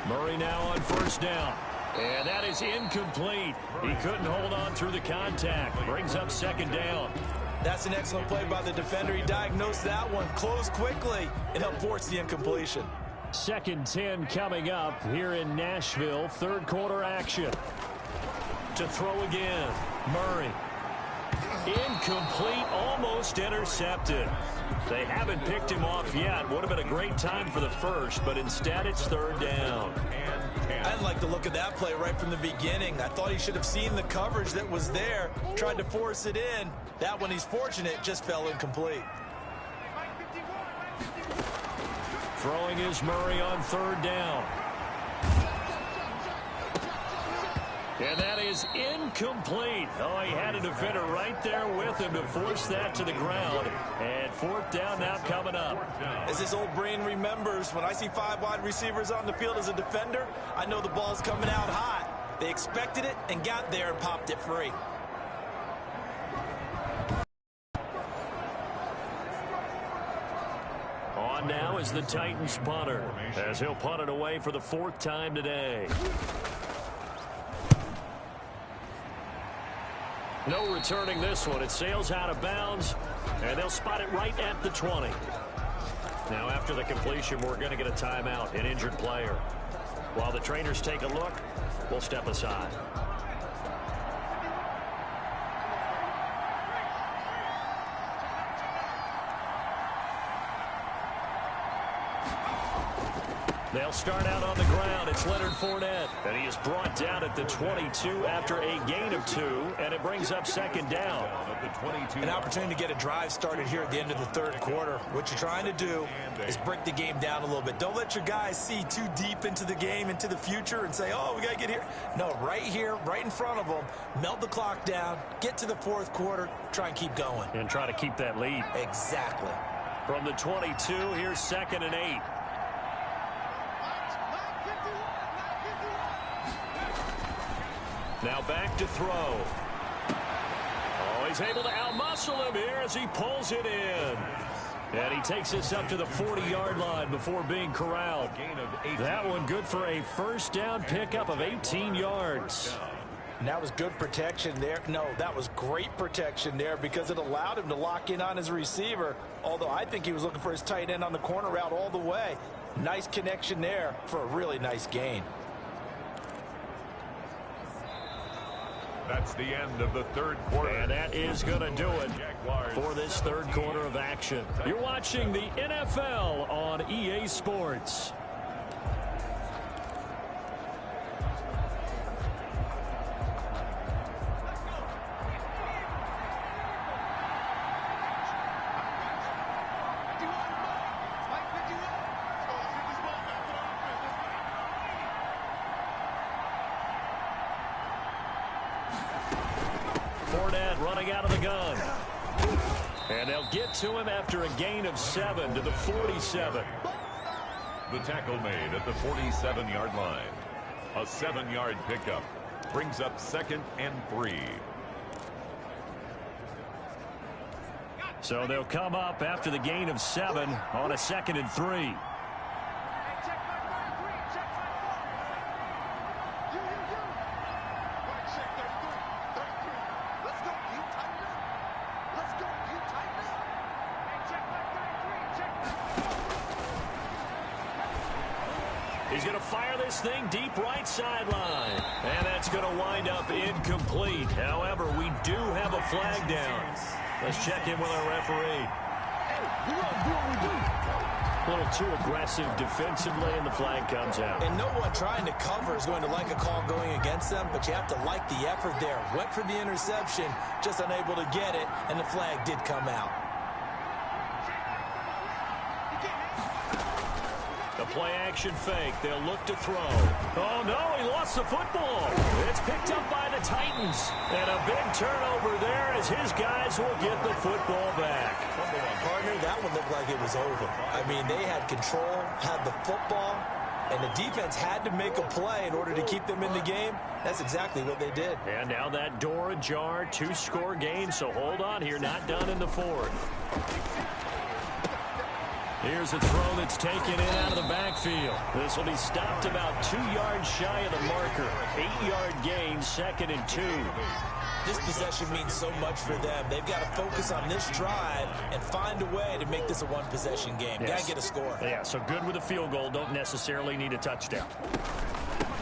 Murray now on 1st down. And that is incomplete. He couldn't hold on through the contact. Brings up 2nd down. That's an excellent play by the defender. He diagnosed that one, closed quickly, and helped force the incompletion. 2nd 10 coming up here in Nashville. 3rd quarter action. To throw again. Murray. Incomplete, almost intercepted. They haven't picked him off yet. Would have been a great time for the first, but instead it's 3rd down. I didn't like the look of that play right from the beginning. I thought he should have seen the coverage that was there, tried to force it in. That one, he's fortunate, just fell incomplete. Throwing is Murray on 3rd down. And that is incomplete. Oh, he had a defender right there with him to force that to the ground. And 4th down now coming up. As his old brain remembers, when I see 5 wide receivers on the field as a defender, I know the ball's coming out hot. They expected it and got there and popped it free. On now is the Titans punter, as he'll punt it away for the 4th time today. No returning this one. It sails out of bounds, and they'll spot it right at the 20. Now, after the completion, we're going to get a timeout, an injured player. While the trainers take a look, we'll step aside. They'll start out on the ground. It's Leonard Fournette. And he is brought down at the 22 after a gain of 2. And it brings up second down. An opportunity to get a drive started here at the end of the third quarter. What you're trying to do is break the game down a little bit. Don't let your guys see too deep into the game, into the future, and say, oh, we got to get here. No, right here, right in front of them, melt the clock down, get to the fourth quarter, try and keep going. And try to keep that lead. Exactly. From the 22, here's 2nd and 8. Now back to throw. Oh, he's able to outmuscle him here as he pulls it in. And he takes this up to the 40-yard line before being corralled. That one good for a first down pickup of 18 yards. And that was good protection there. No, that was great protection there because it allowed him to lock in on his receiver, although I think he was looking for his tight end on the corner route all the way. Nice connection there for a really nice gain. That's the end of the third quarter. And that is going to do it for this third quarter of action. You're watching the NFL on EA Sports. Fournette running out of the gun. And they'll get to him after a gain of 7 to the 47. The tackle made at the 47-yard line. A 7-yard pickup brings up 2nd and 3. So they'll come up after the gain of 7 on a 2nd and 3. He's going to fire this thing deep right sideline. And that's going to wind up incomplete. However, we do have a flag down. Let's check in with our referee. A little too aggressive defensively, and the flag comes out. And no one trying to cover is going to like a call going against them, but you have to like the effort there. Went for the interception, just unable to get it, and the flag did come out. The play-action fake. They'll look to throw. Oh, no, he lost the football. It's picked up by the Titans. And a big turnover there as his guys will get the football back. Partner, that one looked like it was over. I mean, they had control, had the football, and the defense had to make a play in order to keep them in the game. That's exactly what they did. And now that door ajar, 2-score game, so hold on here, not done in the fourth. Here's a throw that's taken in out of the backfield. This will be stopped about 2 yards shy of the marker. 8-yard gain, 2nd and 2. This possession means so much for them. They've got to focus on this drive and find a way to make this a one-possession game. Yes. Got to get a score. Yeah, so good with a field goal. Don't necessarily need a touchdown.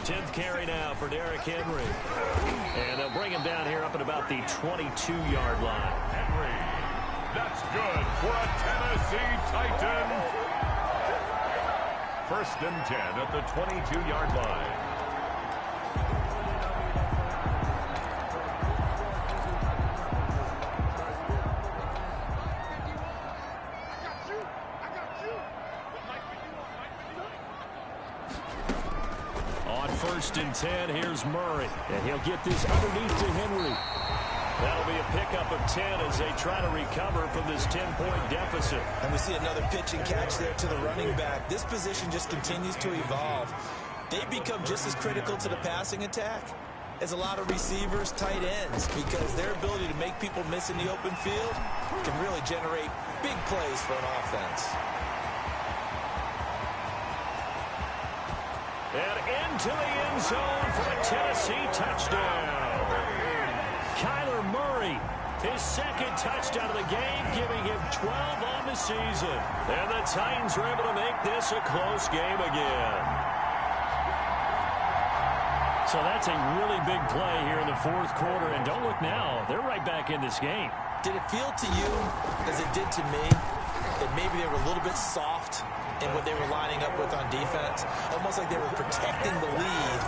10th carry now for Derrick Henry. And they'll bring him down here up at about the 22-yard line. Henry. That's good for a Tennessee Titan. 1st and 10 at the 22-yard line. On 1st and 10, here's Murray. And he'll get this underneath to Henry. That'll be a pickup of 10 as they try to recover from this 10-point deficit. And we see another pitch and catch there to the running back. This position just continues to evolve. They become just as critical to the passing attack as a lot of receivers, tight ends, because their ability to make people miss in the open field can really generate big plays for an offense. And into the end zone for a Tennessee touchdown. Kyler Murray, his 2nd touchdown of the game, giving him 12 on the season. And the Titans are able to make this a close game again. So that's a really big play here in the fourth quarter. And don't look now, they're right back in this game. Did it feel to you, as it did to me, that maybe they were a little bit soft in what they were lining up with on defense. Almost like they were protecting the lead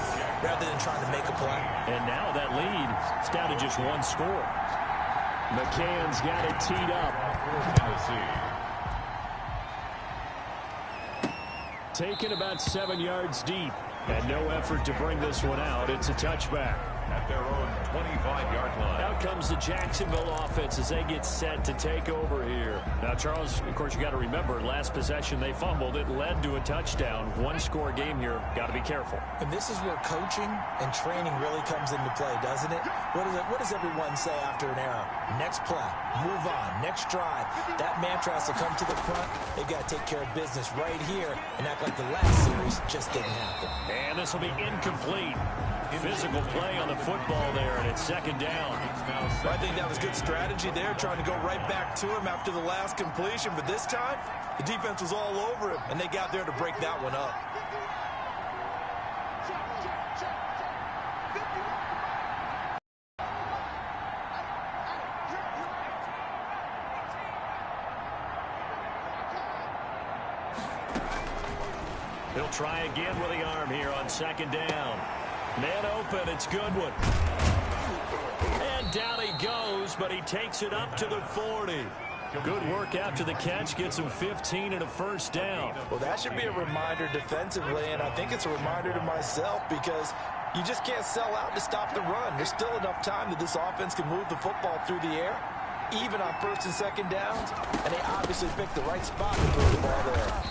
rather than trying to make a play. And now that lead is down to just one score. McCann's got it teed up. Tennessee. Taken about 7 yards deep. And no effort to bring this one out. It's a touchback. At their own 25-yard line. Out comes the Jacksonville offense as they get set to take over here. Now, Charles, of course, you got to remember, last possession they fumbled. It led to a touchdown. One-score game here. Got to be careful. And this is where coaching and training really comes into play, doesn't it? What does everyone say after an error? Next play, move on, next drive. That mantra has to come to the front. They've got to take care of business right here and act like the last series just didn't happen. And this will be incomplete. Physical play on the football there, and it's second down. I think that was good strategy there, trying to go right back to him after the last completion. But this time, the defense was all over him, and they got there to break that one up. He'll try again with the arm here on second down. Man open, it's Goodwin. And down he goes, but he takes it up to the 40. Good work after the catch, gets him 15 and a first down. Well, that should be a reminder defensively, and I think it's a reminder to myself because you just can't sell out to stop the run. There's still enough time that this offense can move the football through the air, even on first and second downs, and they obviously picked the right spot to throw the ball there.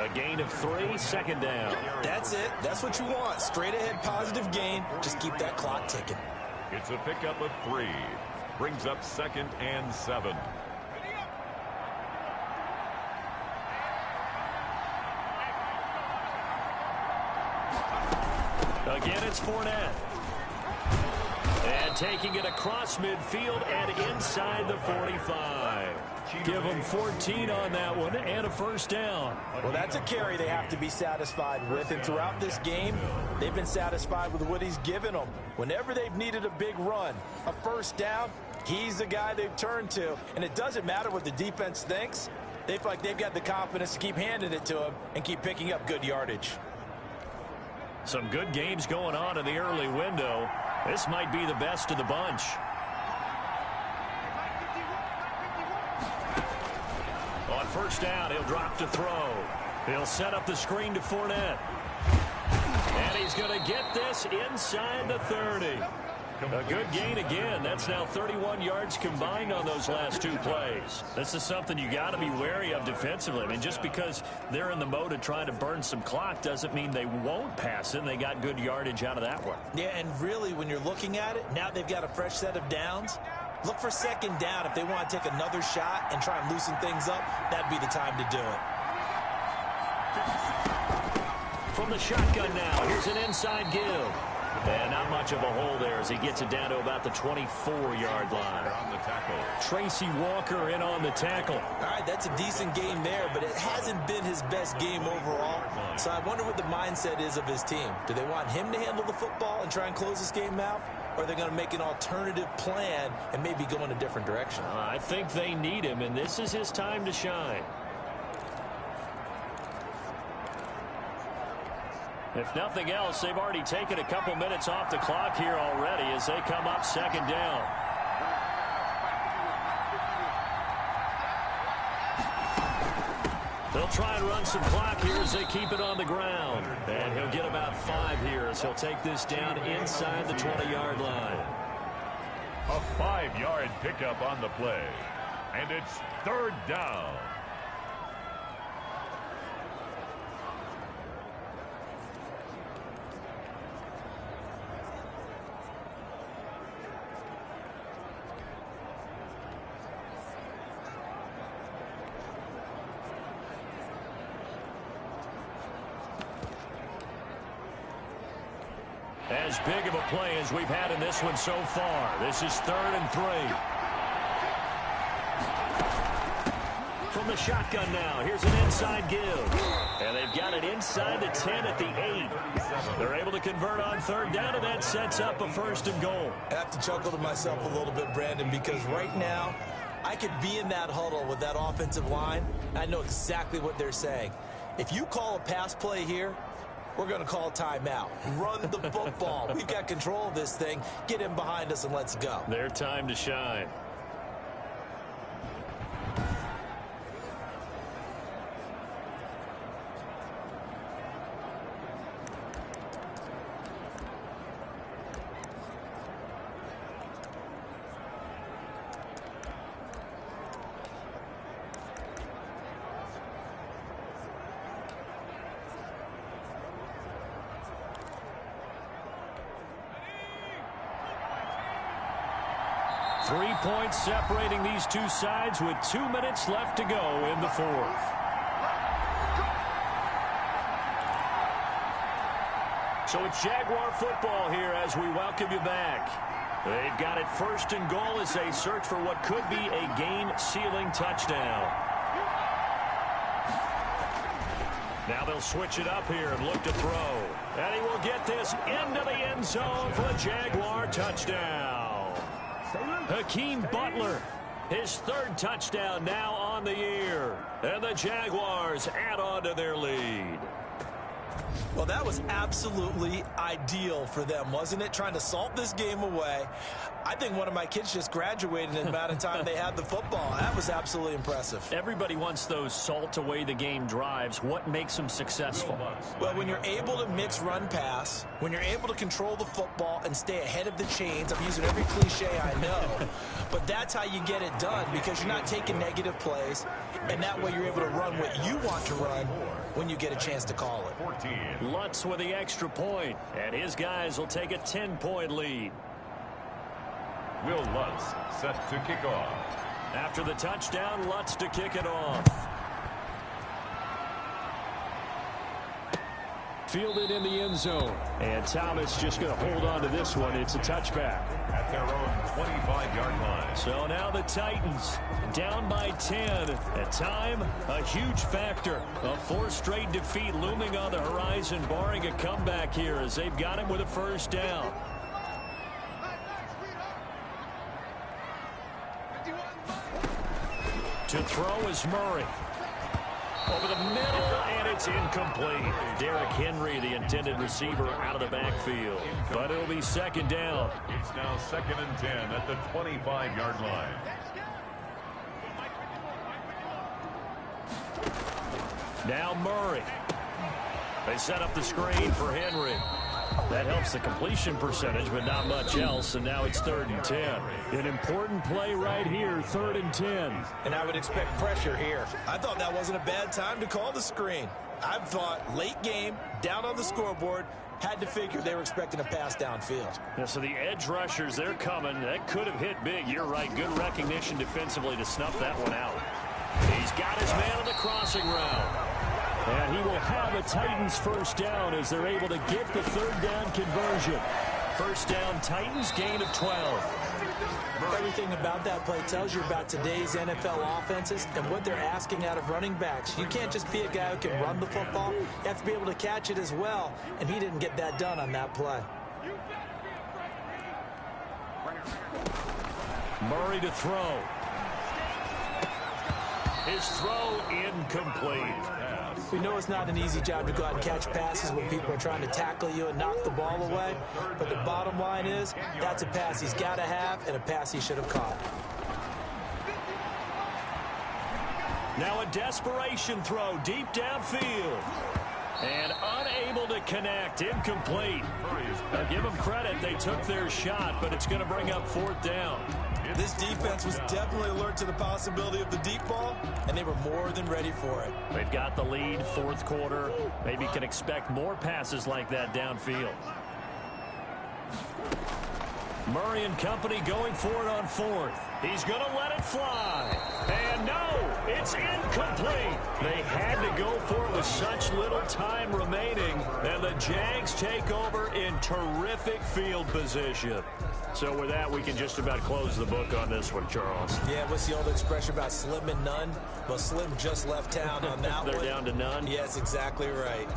A gain of 3, second down. That's it. That's what you want. Straight ahead positive gain. Just keep that clock ticking. It's a pickup of 3. Brings up 2nd and 7. Again, it's Fournette. And taking it across midfield and inside the 45. Give them 14 on that one and a first down. Well, that's a carry they have to be satisfied with. And throughout this game, they've been satisfied with what he's given them. Whenever they've needed a big run, a first down, he's the guy they've turned to. And it doesn't matter what the defense thinks. They feel like they've got the confidence to keep handing it to him and keep picking up good yardage. Some good games going on in the early window. This might be the best of the bunch. On first down, he'll drop to throw. He'll set up the screen to Fournette. And he's going to get this inside the 30. A good gain again. That's now 31 yards combined on those last 2 plays. This is something you got to be wary of defensively. I mean, just because they're in the mode of trying to burn some clock doesn't mean they won't pass it. And they got good yardage out of that one. Yeah, and really, when you're looking at it, now they've got a fresh set of downs. Look for second down. If they want to take another shot and try and loosen things up, that'd be the time to do it. From the shotgun now, here's an inside give. And not much of a hole there as he gets it down to about the 24-yard line. On the tackle. Tracy Walker in on the tackle. All right, that's a decent game there, but it hasn't been his best game overall. So I wonder what the mindset is of his team. Do they want him to handle the football and try and close this game out? Or are they going to make an alternative plan and maybe go in a different direction? I think they need him, and this is his time to shine. If nothing else, they've already taken a couple minutes off the clock here already as they come up second down. They'll try and run some clock here as they keep it on the ground. And he'll get about 5 here as he'll take this down inside the 20-yard line. A 5-yard pickup on the play. And it's 3rd down. As big of a play as we've had in this one so far. This is 3rd and 3. From the shotgun now, here's an inside give. And they've got it inside the 10 at the 8. They're able to convert on 3rd down, and that sets up a 1st and goal. I have to chuckle to myself a little bit, Brandon, because right now, I could be in that huddle with that offensive line. I know exactly what they're saying. If you call a pass play here, we're going to call timeout. Run the football. We've got control of this thing. Get in behind us and let's go. Their time to shine. Three points separating these two sides with 2 minutes left to go in the fourth. So it's Jaguar football here as we welcome you back. They've got it first and goal as they search for what could be a game-sealing touchdown. Now they'll switch it up here and look to throw. And he will get this into the end zone for a Jaguar touchdown. Hakeem Butler, his third touchdown now on the year. And the Jaguars add on to their lead. Well, that was absolutely ideal for them, wasn't it? Trying to salt this game away. I think one of my kids just graduated in the amount of time they had the football. That was absolutely impressive. Everybody wants those salt away the game drives. What makes them successful? Well, when you're able to mix run pass, when you're able to control the football and stay ahead of the chains, I'm using every cliche I know, but that's how you get it done because you're not taking negative plays, and that way you're able to run what you want to run when you get a chance to call it. 14. Lutz with the extra point, and his guys will take a 10-point lead. Will Lutz set to kick off. After the touchdown, Lutz to kick it off. Fielded in the end zone. And Thomas just going to hold on to this one. It's a touchback. At their own 25-yard line. So now the Titans down by 10. At time, a huge factor. A fourth straight defeat looming on the horizon, barring a comeback here as they've got him with a first down. To throw is Murray. Over the middle, and it's incomplete. Derrick Henry, the intended receiver, out of the backfield. But it'll be second down. It's now 2nd and 10 at the 25-yard line. Now Murray. They set up the screen for Henry. That helps the completion percentage, but not much else, and now it's 3rd and 10. An important play right here, 3rd and 10. And I would expect pressure here. I thought that wasn't a bad time to call the screen. I thought late game, down on the scoreboard, had to figure they were expecting a pass downfield. Yeah, so the edge rushers, they're coming. That could have hit big. You're right. Good recognition defensively to snuff that one out. He's got his man on the crossing route. And he will have a Titans first down as they're able to get the 3rd down conversion. First down, Titans, gain of 12. Everything about that play tells you about today's NFL offenses and what they're asking out of running backs. You can't just be a guy who can run the football. You have to be able to catch it as well, and he didn't get that done on that play. Murray to throw. His throw incomplete. We know it's not an easy job to go out and catch passes when people are trying to tackle you and knock the ball away. But the bottom line is, that's a pass he's got to have and a pass he should have caught. Now a desperation throw deep downfield. And unable to connect. Incomplete. Now give them credit. They took their shot, but it's going to bring up 4th down. This defense was definitely alert to the possibility of the deep ball, and they were more than ready for it. They've got the lead, 4th quarter. Maybe can expect more passes like that downfield. Murray and company going for it on 4th. He's going to let it fly. And no, it's incomplete. They had to go for it with such little time remaining. And the Jags take over in terrific field position. So with that, we can just about close the book on this one, Charles. Yeah, what's the old expression about slim and none? Well, Slim just left town on that one. They're down to none? Yes, exactly right.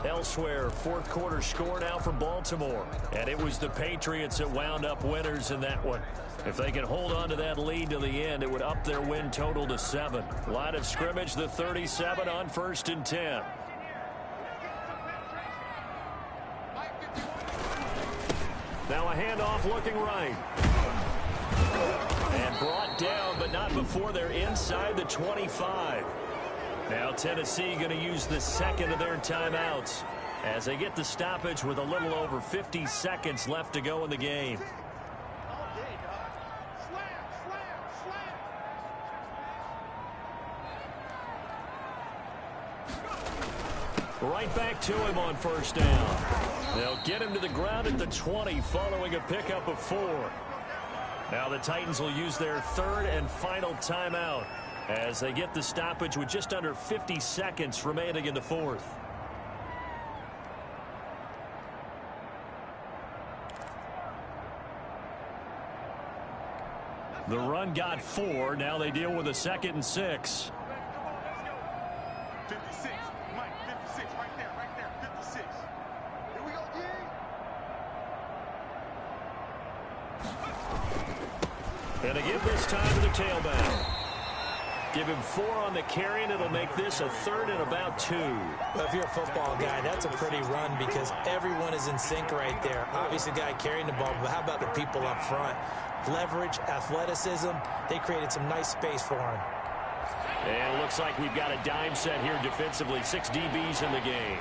Elsewhere, fourth quarter score now for Baltimore. And it was the Patriots that wound up winners in that one. If they can hold on to that lead to the end, it would up their win total to 7. Line of scrimmage, the 37 on 1st and 10. Now a handoff looking right. And brought down, but not before they're inside the 25. Now Tennessee going to use the second of their timeouts as they get the stoppage with a little over 50 seconds left to go in the game. Right back to him on 1st down. They'll get him to the ground at the 20 following a pickup of 4. Now the Titans will use their third and final timeout as they get the stoppage with just under 50 seconds remaining in the fourth. The run got 4. Now they deal with a 2nd and 6. 56, Mike, 56, right there, 56. Here we go, G. And to give this time to the tailback. Give him 4 on the carry, and it'll make this a 3rd and about 2. Well, if you're a football guy, that's a pretty run because everyone is in sync right there. Obviously, the guy carrying the ball, but how about the people up front? Leverage, athleticism, they created some nice space for him. And it looks like we've got a dime set here defensively. 6 DBs in the game.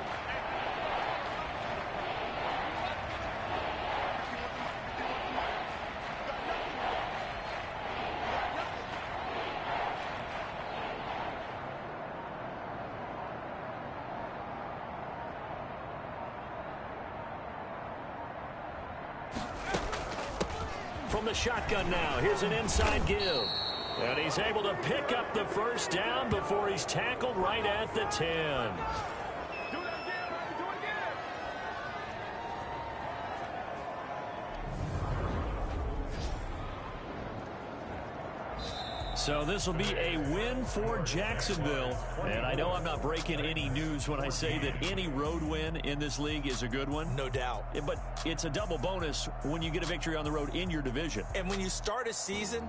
From the shotgun now, here's an inside give. And he's able to pick up the 1st down before he's tackled right at the 10. So this will be a win for Jacksonville. And I know I'm not breaking any news when I say that any road win in this league is a good one. No doubt. But it's a double bonus when you get a victory on the road in your division. And when you start a season,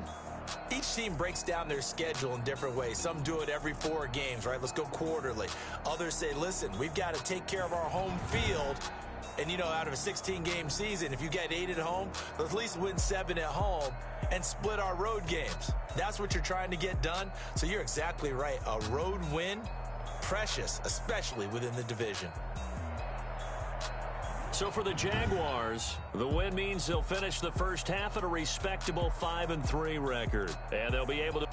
each team breaks down their schedule in different ways. Some do it every 4 games, right? Let's go quarterly. Others say, listen, we've got to take care of our home field. And, you know, out of a 16-game season, if you get 8 at home, let's at least win 7 at home and split our road games. That's what you're trying to get done. So you're exactly right. A road win, precious, especially within the division. So for the Jaguars, the win means they'll finish the first half at a respectable 5-3 record. And they'll be able to